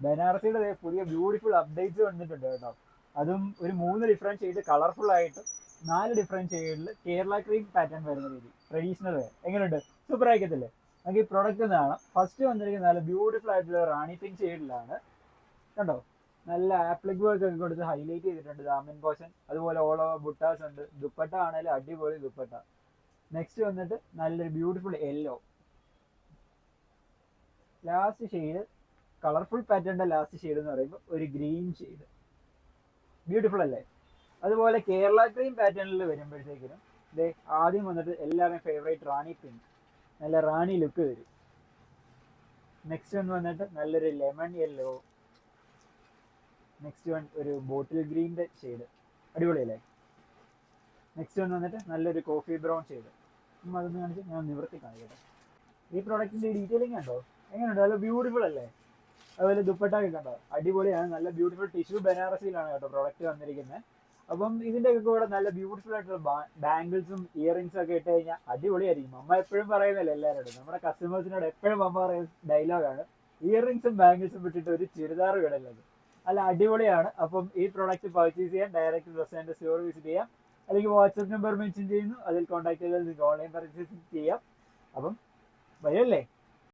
ബനാറസിയുടെ പുതിയ beautiful updates വന്നിട്ടുണ്ട് കേട്ടോ. അതും ഒരു 3 ഡിഫറെന്റ് ഷെയ്ഡ് കളർഫുൾ ആയിട്ട് 4 ഡിഫറെന്റ് ഷെയ്ഡിൽ കേരള ക്രീം പാറ്റേൺ വരുന്ന രീതി ട്രഡീഷണൽ വെയർ. എങ്ങനെയുണ്ട്? സൂപ്പർ ആയിക്കത്തില്ലേ? നമുക്ക് ഈ പ്രൊഡക്റ്റ് കാണാം. ഫസ്റ്റ് വന്നിരിക്കുന്നത് നല്ല ബ്യൂട്ടിഫുൾ ആയിട്ടുള്ള റാണി പിങ്ക് ഷെയ്ഡിലാണ് കണ്ടോ. നല്ല ആപ്ലിക് വർക്ക് ഒക്കെ കൊടുത്ത് ഹൈലൈറ്റ് ചെയ്തിട്ടുണ്ട് ദാമൻ പോർഷൻ. അതുപോലെ ഓൾ ഓവർ ബുട്ടാസ് ഉണ്ട്. ദുപ്പട്ട ആണെങ്കിലും അടിപൊളി ദുപ്പട്ട. നെക്സ്റ്റ് വന്നിട്ട് നല്ലൊരു beautiful yellow. Last shade colourful പാറ്റേണിന്റെ ലാസ്റ്റ് ഷെയ്ഡ് എന്ന് പറയുമ്പോൾ ഒരു ഗ്രീൻ ഷെയ്ഡ്. ബ്യൂട്ടിഫുൾ അല്ലേ? അതുപോലെ കേരള ക്രീം പാറ്റേണിൽ വരുമ്പോഴത്തേക്കിനും ഇത് ആദ്യം വന്നിട്ട് എല്ലാവരുടെയും ഫേവറേറ്റ് റാണി പിങ്ക്, നല്ല റാണി ലുക്ക് വരും. നെക്സ്റ്റ് വൺ വന്നിട്ട് നല്ലൊരു ലെമൺ യെല്ലോ. നെക്സ്റ്റ് വൺ ഒരു ബോട്ടിൽ ഗ്രീൻ്റെ ഷെയ്ഡ്, അടിപൊളിയല്ലേ? നെക്സ്റ്റ് വൺ വന്നിട്ട് നല്ലൊരു കോഫി ബ്രൗൺ ഷെയ്ഡ്. അതൊന്ന് കാണിച്ച് ഞാൻ നിവർത്തി കാണിക്കട്ടെ. ഈ പ്രോഡക്റ്റിന്റെ ഡീറ്റെയിലിംഗ് കണ്ടോ? എങ്ങനെയുണ്ട്? നല്ല ബ്യൂട്ടിഫുൾ അല്ലേ? അതുപോലെ ദുപ്പട്ട ഒക്കെ കണ്ടോ? അടിപൊളിയാണ്. നല്ല ബ്യൂട്ടിഫുൾ ടിഷ്യൂ ബനാറസിയിലാണ് കേട്ടോ പ്രോഡക്റ്റ് വന്നിരിക്കുന്നത്. അപ്പം ഇതിന്റെ ഒക്കെ കൂടെ നല്ല ബ്യൂട്ടിഫുൾ ആയിട്ടുള്ള ബാംഗിൾസും ഇയറിംഗ്സും ഒക്കെ ഇട്ട് കഴിഞ്ഞാൽ അടിപൊളിയായിരിക്കും. അമ്മ എപ്പോഴും പറയുന്നല്ലേ എല്ലാവരോടും, നമ്മുടെ കസ്റ്റമേഴ്സിനോട് എപ്പോഴും അമ്മ പറയുന്ന ഡയലോഗാണ്, ഇയറിംഗ്സും ബാംഗിൾസും വിട്ടിട്ട് ഒരു ചുരിദാർ വിടല്ലത്. അല്ല, അടിപൊളിയാണ്. അപ്പം ഈ പ്രോഡക്റ്റ് പർച്ചേസ് ചെയ്യാൻ ഡയറക്റ്റ് റെസ്റ്റോറൻറ്റ് സ്റ്റോർ വിസിറ്റ് ചെയ്യാം, അല്ലെങ്കിൽ വാട്സ്ആപ്പ് നമ്പർ മെൻഷൻ ചെയ്യുന്നു, അതിൽ കോൺടാക്ട് ചെയ്താൽ നിങ്ങൾക്ക് ഓൺലൈൻ പർച്ചേസ് ചെയ്യാം. അപ്പം വരല്ലേ?